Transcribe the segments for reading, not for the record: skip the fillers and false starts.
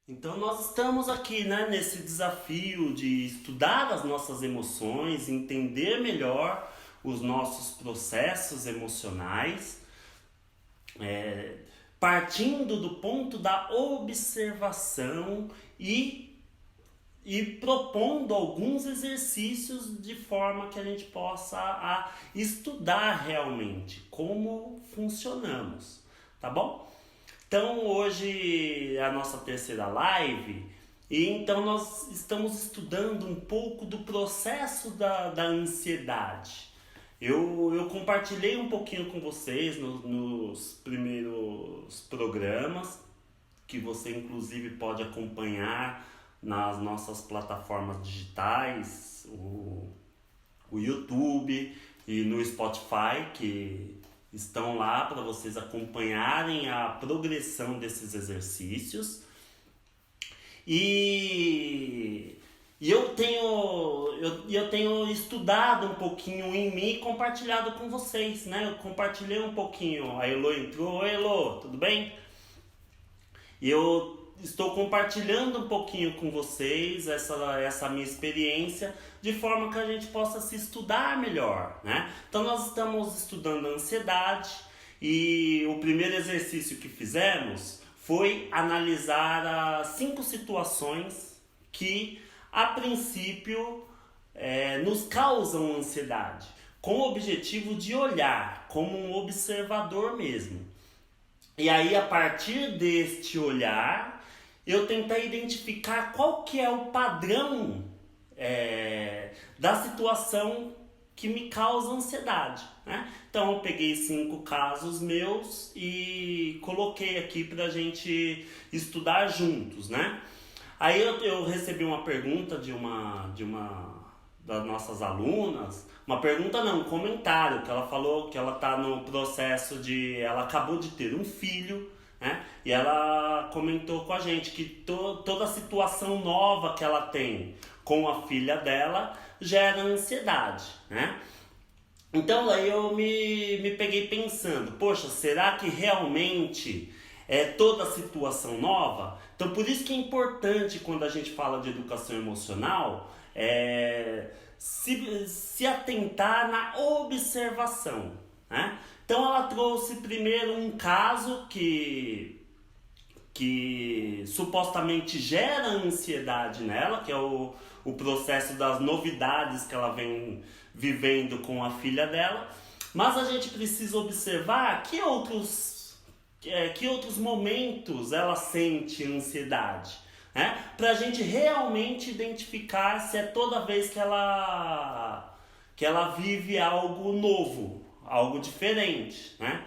Então nós estamos aqui, né, nesse desafio de estudar as nossas emoções, entender melhor os nossos processos emocionais, é, partindo do ponto da observação e propondo alguns exercícios de forma que a gente possa estudar realmente como funcionamos, tá bom? Então hoje é a nossa terceira live e então nós estamos estudando um pouco do processo da ansiedade. Eu compartilhei um pouquinho com vocês nos primeiros programas, que você inclusive pode acompanhar nas nossas plataformas digitais, o YouTube e no Spotify, que estão lá para vocês acompanharem a progressão desses exercícios. E, eu tenho estudado um pouquinho em mim e compartilhado com vocês, né? Eu compartilhei um pouquinho. A Elo entrou. Oi, Elo, tudo bem? E eu estou compartilhando um pouquinho com vocês essa minha experiência, de forma que a gente possa se estudar melhor, né? Então nós estamos estudando a ansiedade e o primeiro exercício que fizemos foi analisar as 5 situações que a princípio nos causam ansiedade, com o objetivo de olhar como um observador mesmo. E aí, a partir deste olhar, eu tentei identificar qual que é o padrão da situação que me causa ansiedade, né? Então, eu peguei 5 casos meus e coloquei aqui para a gente estudar juntos, né? Aí eu recebi uma pergunta de uma das nossas alunas, uma pergunta não, um comentário, que ela falou que ela está no processo ela acabou de ter um filho, né? E ela comentou com a gente que toda a situação nova que ela tem com a filha dela gera ansiedade, né? Então aí eu me peguei pensando, poxa, será que realmente é toda situação nova? Então por isso que é importante quando a gente fala de educação emocional, se atentar na observação, né? Então ela trouxe primeiro um caso que supostamente gera ansiedade nela, que é o processo das novidades que ela vem vivendo com a filha dela. Mas a gente precisa observar que outros momentos ela sente ansiedade, né? Para a gente realmente identificar se é toda vez que ela vive algo novo, algo diferente, né?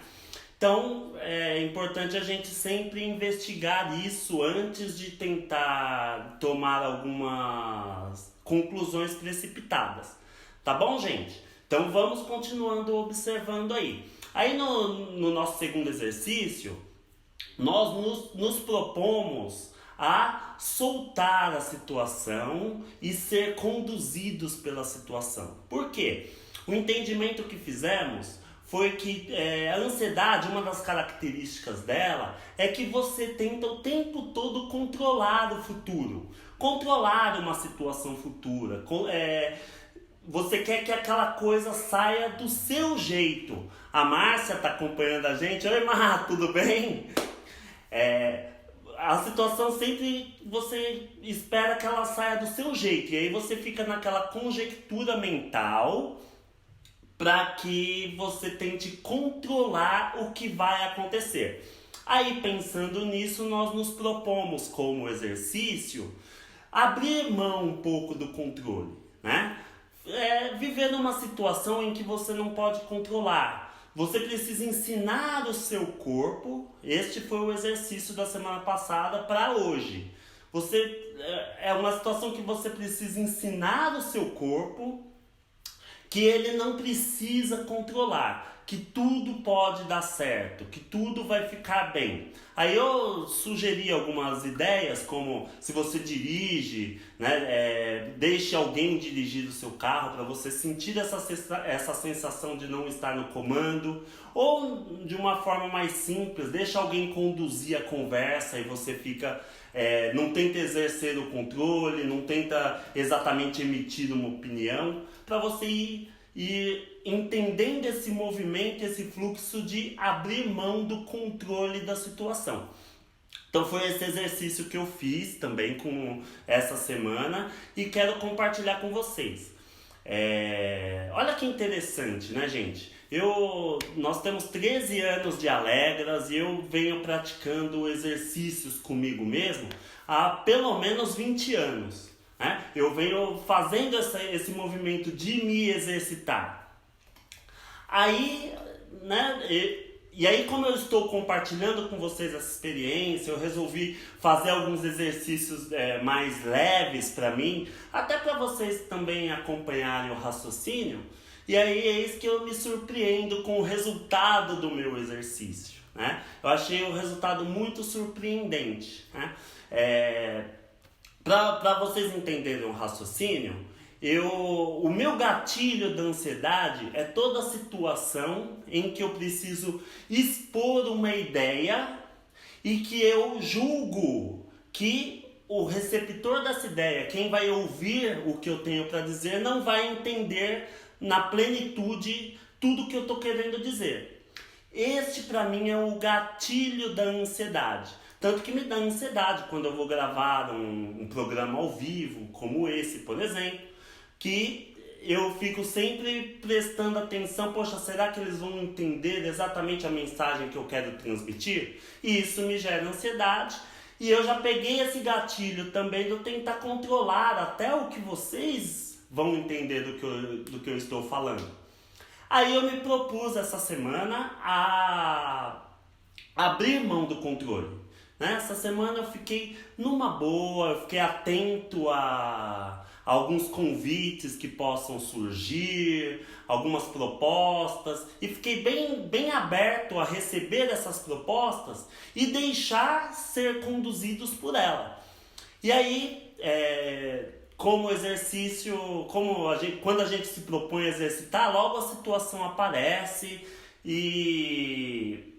Então é importante a gente sempre investigar isso antes de tentar tomar algumas conclusões precipitadas. Tá bom, gente? Então vamos continuando observando aí. Aí no nosso segundo exercício, nós nos propomos a soltar a situação e ser conduzidos pela situação. Por quê? O entendimento que fizemos foi que a ansiedade, uma das características dela, é que você tenta o tempo todo controlar o futuro, controlar uma situação futura. Você quer que aquela coisa saia do seu jeito. A Márcia está acompanhando a gente. Oi, Mar, tudo bem? A situação sempre você espera que ela saia do seu jeito. E aí você fica naquela conjectura mental para que você tente controlar o que vai acontecer. Aí, pensando nisso, nós nos propomos como exercício abrir mão um pouco do controle, né? Viver numa situação em que você não pode controlar. Você precisa ensinar o seu corpo. Este foi o exercício da semana passada para hoje. É uma situação que você precisa ensinar o seu corpo que ele não precisa controlar, que tudo pode dar certo, que tudo vai ficar bem. Aí eu sugeri algumas ideias, como se você dirige, né, deixe alguém dirigir o seu carro para você sentir essa sensação de não estar no comando, ou de uma forma mais simples, deixa alguém conduzir a conversa e você fica, não tenta exercer o controle, não tenta exatamente emitir uma opinião, para você ir entendendo esse movimento, esse fluxo de abrir mão do controle da situação. Então foi esse exercício que eu fiz também com essa semana e quero compartilhar com vocês. Olha que interessante, né, gente? Nós temos 13 anos de Alegras e eu venho praticando exercícios comigo mesmo há pelo menos 20 anos. Né? Eu venho fazendo esse movimento de me exercitar. Aí, né, e aí, como eu estou compartilhando com vocês essa experiência, eu resolvi fazer alguns exercícios mais leves para mim, até para vocês também acompanharem o raciocínio. E aí é isso que eu me surpreendo com o resultado do meu exercício. Né? Eu achei o resultado muito surpreendente. Né? Para vocês entenderem o raciocínio, o meu gatilho da ansiedade é toda situação em que eu preciso expor uma ideia e que eu julgo que o receptor dessa ideia, quem vai ouvir o que eu tenho para dizer, não vai entender na plenitude tudo que eu estou querendo dizer. Este para mim é o gatilho da ansiedade. Tanto que me dá ansiedade quando eu vou gravar um programa ao vivo, como esse, por exemplo, que eu fico sempre prestando atenção, poxa, será que eles vão entender exatamente a mensagem que eu quero transmitir? E isso me gera ansiedade. E eu já peguei esse gatilho também de eu tentar controlar até o que vocês vão entender do que eu estou falando. Aí eu me propus essa semana a abrir mão do controle. Essa semana eu fiquei numa boa, eu fiquei atento a alguns convites que possam surgir, algumas propostas, e fiquei bem aberto a receber essas propostas e deixar ser conduzidos por ela. E aí, como exercício, quando a gente se propõe a exercitar, logo a situação aparece e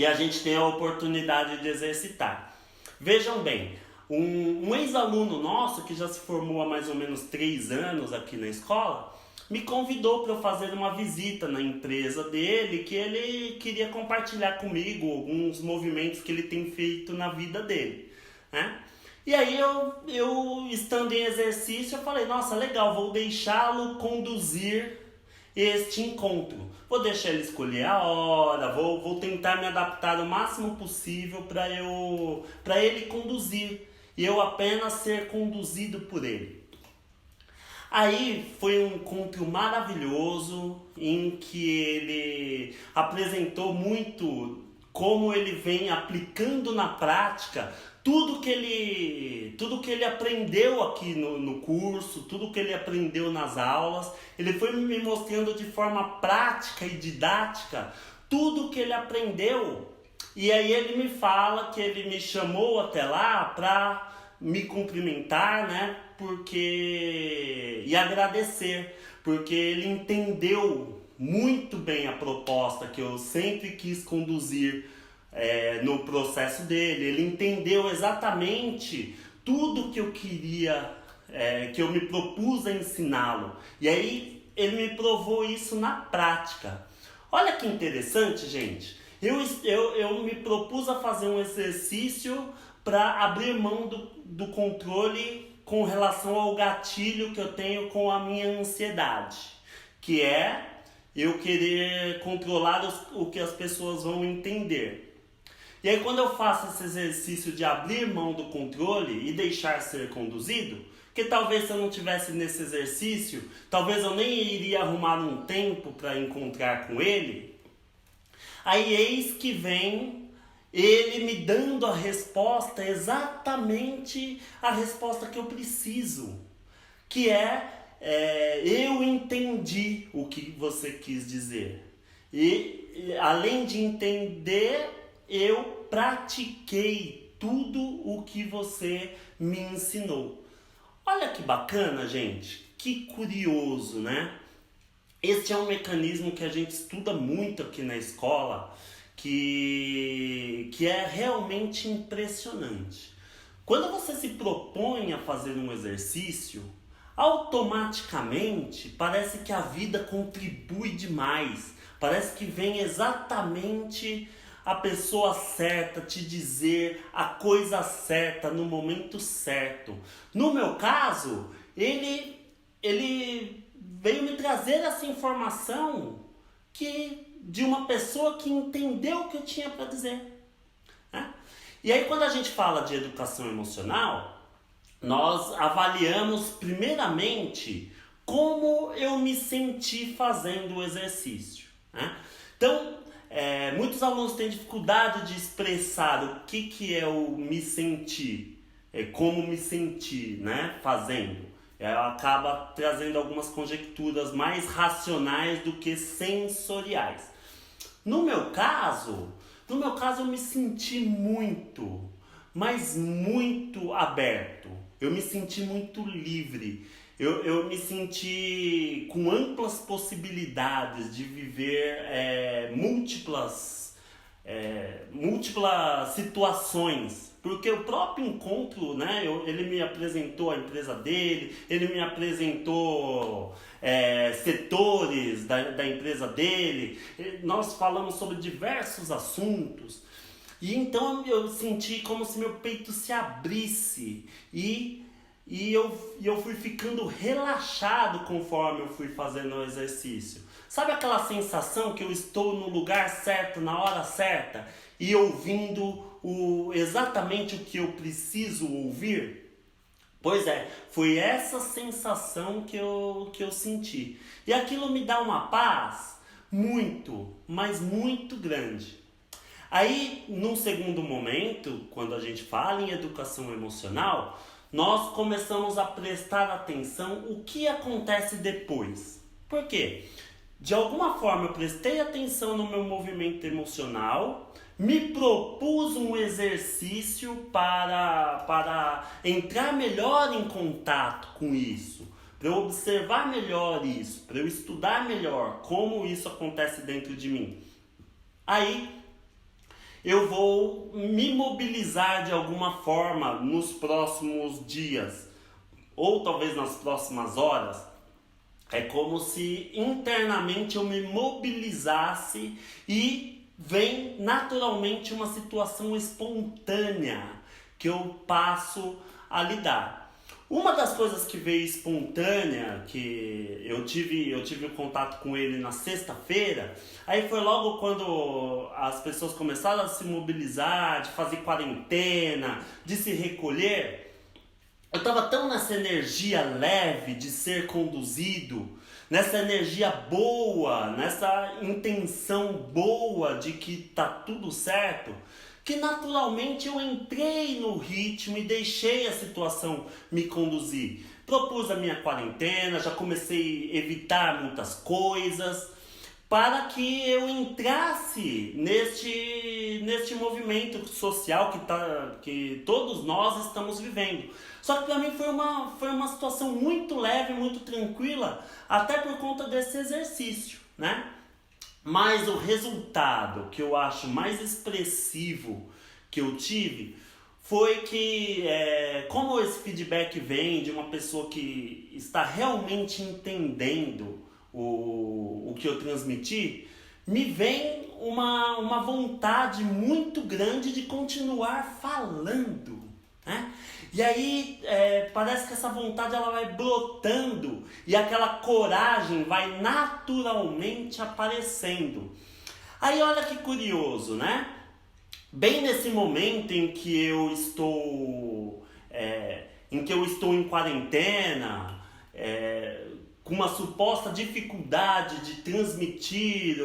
a gente tem a oportunidade de exercitar. Vejam bem, um ex-aluno nosso, que já se formou há mais ou menos 3 anos aqui na escola, me convidou para eu fazer uma visita na empresa dele, que ele queria compartilhar comigo alguns movimentos que ele tem feito na vida dele. Né? E aí eu estando em exercício, eu falei, nossa, legal, vou deixá-lo conduzir este encontro. Vou deixar ele escolher a hora, vou tentar me adaptar o máximo possível para ele conduzir e eu apenas ser conduzido por ele. Aí foi um encontro maravilhoso em que ele apresentou muito como ele vem aplicando na prática tudo que ele aprendeu aqui no curso, tudo que ele aprendeu nas aulas. Ele foi me mostrando de forma prática e didática tudo que ele aprendeu. E aí ele me fala que ele me chamou até lá para me cumprimentar, né? E agradecer, porque ele entendeu muito bem a proposta que eu sempre quis conduzir no processo dele. Ele entendeu exatamente tudo que eu queria, que eu me propus a ensiná-lo. E aí ele me provou isso na prática. Olha que interessante, gente. Eu me propus a fazer um exercício para abrir mão do controle com relação ao gatilho que eu tenho com a minha ansiedade, que é eu querer controlar o que as pessoas vão entender. E aí quando eu faço esse exercício de abrir mão do controle e deixar ser conduzido, que talvez se eu não tivesse nesse exercício, talvez eu nem iria arrumar um tempo para encontrar com ele, aí eis que vem ele me dando a resposta, exatamente a resposta que eu preciso, que eu entendi o que você quis dizer. E além de entender, eu pratiquei tudo o que você me ensinou. Olha que bacana, gente. Que curioso, né? Este é um mecanismo que a gente estuda muito aqui na escola, que é realmente impressionante. Quando você se propõe a fazer um exercício, automaticamente parece que a vida contribui demais. Parece que vem exatamente a pessoa certa te dizer a coisa certa no momento certo. No meu caso, ele veio me trazer essa informação de uma pessoa que entendeu o que eu tinha para dizer, né? E aí quando a gente fala de educação emocional, nós avaliamos primeiramente como eu me senti fazendo o exercício, né? Então, muitos alunos têm dificuldade de expressar o que é o me sentir, como me sentir, né, fazendo. Acaba trazendo algumas conjecturas mais racionais do que sensoriais. No meu caso eu me senti muito, mas muito aberto. Eu me senti muito livre. Eu me senti com amplas possibilidades de viver múltiplas situações. Porque o próprio encontro, né, ele me apresentou a empresa dele, ele me apresentou setores da empresa dele, nós falamos sobre diversos assuntos. E então eu senti como se meu peito se abrisse e eu fui ficando relaxado conforme eu fui fazendo o exercício. Sabe aquela sensação que eu estou no lugar certo, na hora certa, e ouvindo exatamente o que eu preciso ouvir? Pois é, foi essa sensação que eu senti. E aquilo me dá uma paz muito, mas muito grande. Aí, num segundo momento, quando a gente fala em educação emocional, nós começamos a prestar atenção o que acontece depois. Por quê? De alguma forma eu prestei atenção no meu movimento emocional, me propus um exercício para entrar melhor em contato com isso, para eu observar melhor isso, para eu estudar melhor como isso acontece dentro de mim. Aí eu vou me mobilizar de alguma forma nos próximos dias, ou talvez nas próximas horas. É como se internamente eu me mobilizasse e vem naturalmente uma situação espontânea que eu passo a lidar. Uma das coisas que veio espontânea, que eu tive contato com ele na sexta-feira, aí foi logo quando as pessoas começaram a se mobilizar, de fazer quarentena, de se recolher. Eu estava tão nessa energia leve de ser conduzido, nessa energia boa, nessa intenção boa de que tá tudo certo, que naturalmente eu entrei no ritmo e deixei a situação me conduzir. Propus a minha quarentena, já comecei a evitar muitas coisas, para que eu entrasse neste movimento social que todos nós estamos vivendo. Só que para mim foi uma situação muito leve, muito tranquila, até por conta desse exercício, né? Mas o resultado que eu acho mais expressivo que eu tive foi que, como esse feedback vem de uma pessoa que está realmente entendendo o que eu transmiti, me vem uma vontade muito grande de continuar falando, né? E aí parece que essa vontade ela vai brotando e aquela coragem vai naturalmente aparecendo. Aí olha que curioso, né? Bem nesse momento em que eu estou em quarentena, com uma suposta dificuldade de transmitir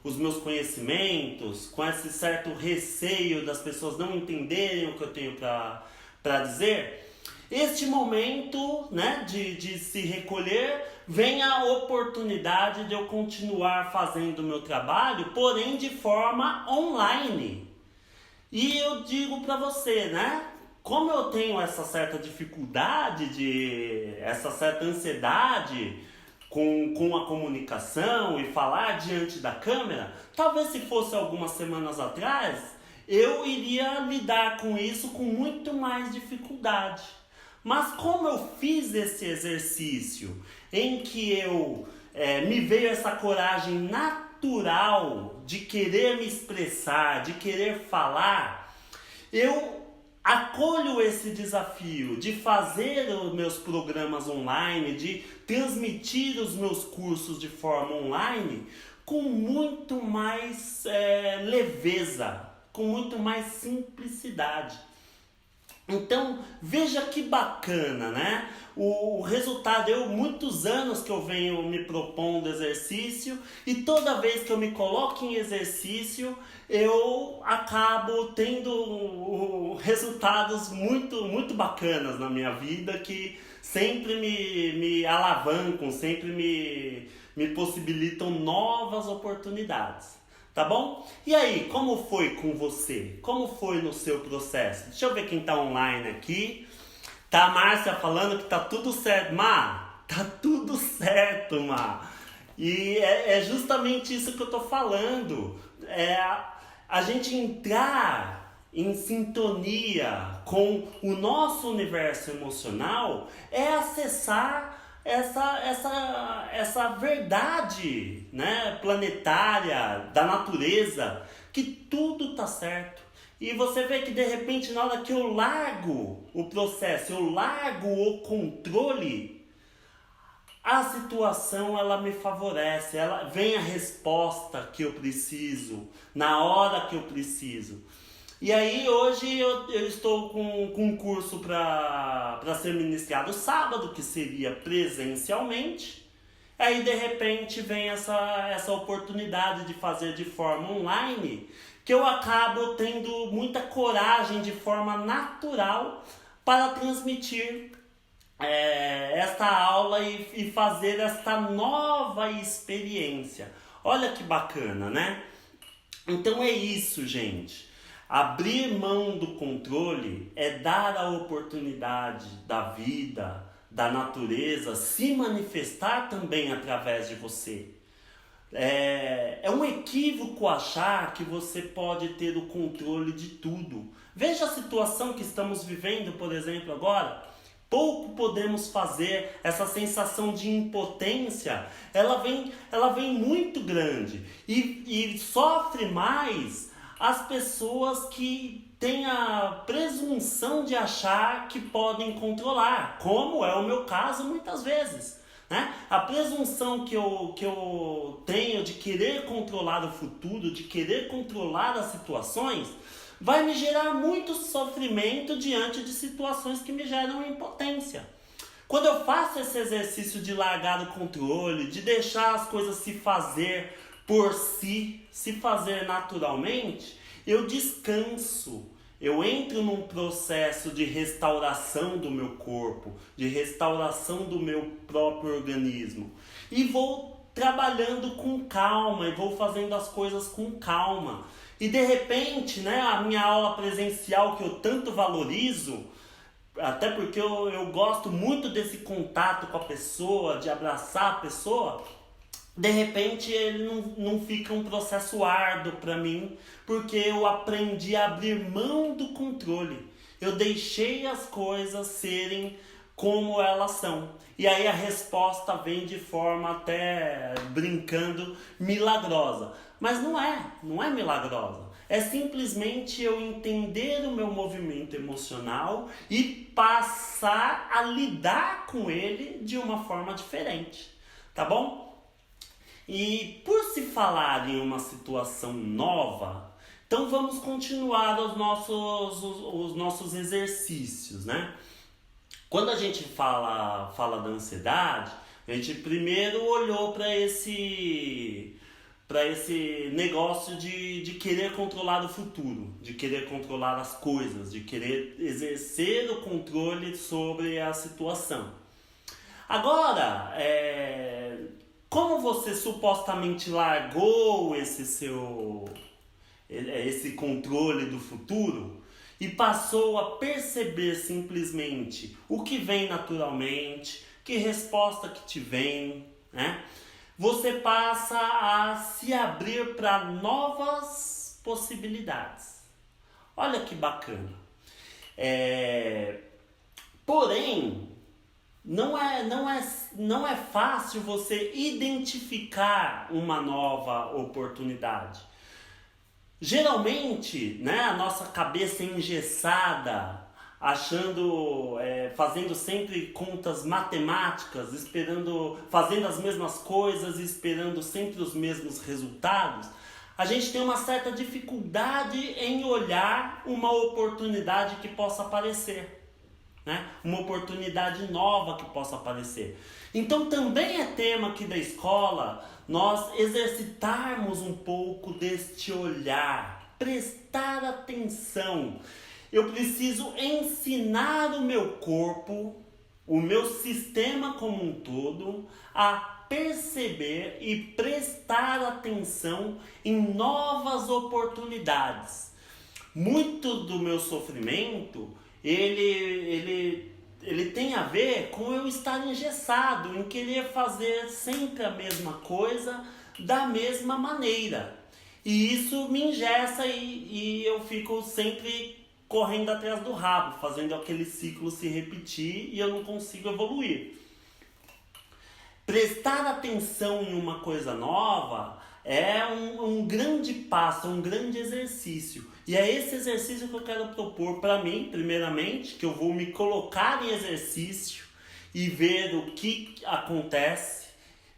os meus conhecimentos, com esse certo receio das pessoas não entenderem o que eu tenho para dizer, este momento, né, de se recolher vem a oportunidade de eu continuar fazendo o meu trabalho, porém de forma online. E eu digo para você, né? Como eu tenho essa certa dificuldade, essa certa ansiedade com a comunicação e falar diante da câmera, talvez se fosse algumas semanas atrás, eu iria lidar com isso com muito mais dificuldade. Mas como eu fiz esse exercício em que me veio essa coragem natural de querer me expressar, de querer falar, eu acolho esse desafio de fazer os meus programas online, de transmitir os meus cursos de forma online com muito mais leveza, com muito mais simplicidade. Então, veja que bacana, né? O resultado, muitos anos que eu venho me propondo exercício e toda vez que eu me coloco em exercício, eu acabo tendo resultados muito, muito bacanas na minha vida que sempre me alavancam, sempre me possibilitam novas oportunidades. Tá bom? E aí, como foi com você? Como foi no seu processo? Deixa eu ver quem tá online aqui. Tá a Márcia falando que tá tudo certo. Má, tá tudo certo, Má. E é justamente isso que eu tô falando. A gente entrar em sintonia com o nosso universo emocional é acessar essa verdade, né, planetária, da natureza, que tudo tá certo. E você vê que de repente na hora que eu largo o processo, eu largo o controle, a situação ela me favorece, vem a resposta que eu preciso, na hora que eu preciso. E aí hoje eu estou com um curso para ser ministrado sábado, que seria presencialmente. Aí de repente vem essa oportunidade de fazer de forma online, que eu acabo tendo muita coragem de forma natural para transmitir esta aula e fazer esta nova experiência. Olha que bacana, né? Então é isso, gente. Abrir mão do controle é dar a oportunidade da vida, da natureza, se manifestar também através de você. É um equívoco achar que você pode ter o controle de tudo. Veja a situação que estamos vivendo, por exemplo, agora. Pouco podemos fazer, essa sensação de impotência, ela vem muito grande e sofre mais as pessoas que têm a presunção de achar que podem controlar, como é o meu caso muitas vezes, né? A presunção que eu tenho de querer controlar o futuro, de querer controlar as situações, vai me gerar muito sofrimento diante de situações que me geram impotência. Quando eu faço esse exercício de largar o controle, de deixar as coisas se fazer por si, se fazer naturalmente, eu descanso, eu entro num processo de restauração do meu corpo, de restauração do meu próprio organismo e vou trabalhando com calma e vou fazendo as coisas com calma. E de repente, né, a minha aula presencial que eu tanto valorizo, até porque eu gosto muito desse contato com a pessoa, de abraçar a pessoa, de repente ele não fica um processo árduo para mim, porque eu aprendi a abrir mão do controle. Eu deixei as coisas serem como elas são. E aí a resposta vem de forma até brincando milagrosa. Mas não é milagrosa. É simplesmente eu entender o meu movimento emocional e passar a lidar com ele de uma forma diferente. Tá bom? E por se falar em uma situação nova, então vamos continuar os nossos exercícios, né? Quando a gente fala da ansiedade, a gente primeiro olhou para esse negócio de querer controlar o futuro, de querer controlar as coisas, de querer exercer o controle sobre a situação. Agora, como você supostamente largou esse controle do futuro e passou a perceber simplesmente o que vem naturalmente, que resposta que te vem, né? Você passa a se abrir para novas possibilidades. Olha que bacana. Porém, não é fácil você identificar uma nova oportunidade. Geralmente, né, a nossa cabeça é engessada, fazendo sempre contas matemáticas, fazendo as mesmas coisas, esperando sempre os mesmos resultados. A gente tem uma certa dificuldade em olhar uma oportunidade que possa aparecer. Né? Uma oportunidade nova que possa aparecer. Então também é tema aqui da escola nós exercitarmos um pouco deste olhar, prestar atenção. Eu preciso ensinar o meu corpo, o meu sistema como um todo, a perceber e prestar atenção em novas oportunidades. Muito do meu sofrimento ele tem a ver com eu estar engessado, em querer fazer sempre a mesma coisa da mesma maneira. E isso me engessa e eu fico sempre correndo atrás do rabo, fazendo aquele ciclo se repetir e eu não consigo evoluir. Prestar atenção em uma coisa nova é um grande passo, um grande exercício. E é esse exercício que eu quero propor para mim, primeiramente, que eu vou me colocar em exercício e ver o que acontece,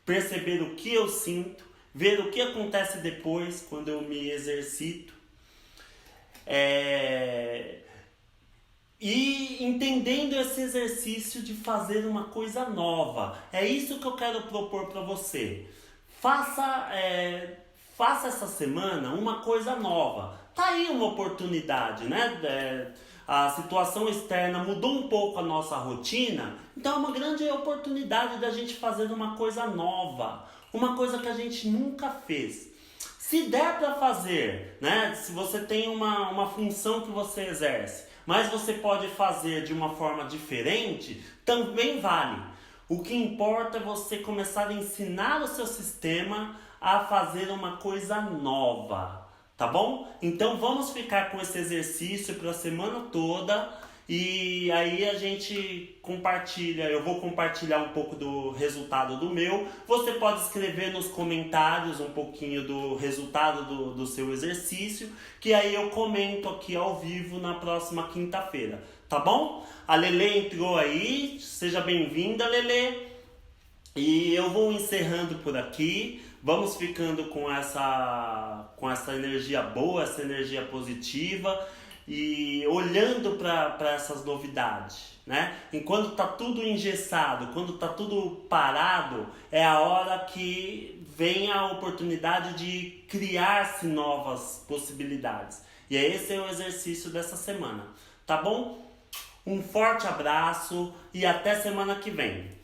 perceber o que eu sinto, ver o que acontece depois, quando eu me exercito. E entendendo esse exercício de fazer uma coisa nova. É isso que eu quero propor para você. Faça essa semana uma coisa nova. Tá aí uma oportunidade, né? A situação externa mudou um pouco a nossa rotina, então é uma grande oportunidade da gente fazer uma coisa nova, uma coisa que a gente nunca fez. Se der para fazer, né? Se você tem uma função que você exerce, mas você pode fazer de uma forma diferente, também vale. O que importa é você começar a ensinar o seu sistema a fazer uma coisa nova, tá bom? Então vamos ficar com esse exercício para a semana toda e aí a gente compartilha, eu vou compartilhar um pouco do resultado do meu. Você pode escrever nos comentários um pouquinho do resultado do seu exercício, que aí eu comento aqui ao vivo na próxima quinta-feira, tá bom? A Lelê entrou aí, seja bem-vinda, Lelê. E eu vou encerrando por aqui. Vamos ficando com essa energia boa, essa energia positiva e olhando para essas novidades, né? Enquanto tá tudo engessado, quando tá tudo parado, é a hora que vem a oportunidade de criar-se novas possibilidades. E esse é o exercício dessa semana, tá bom? Um forte abraço e até semana que vem.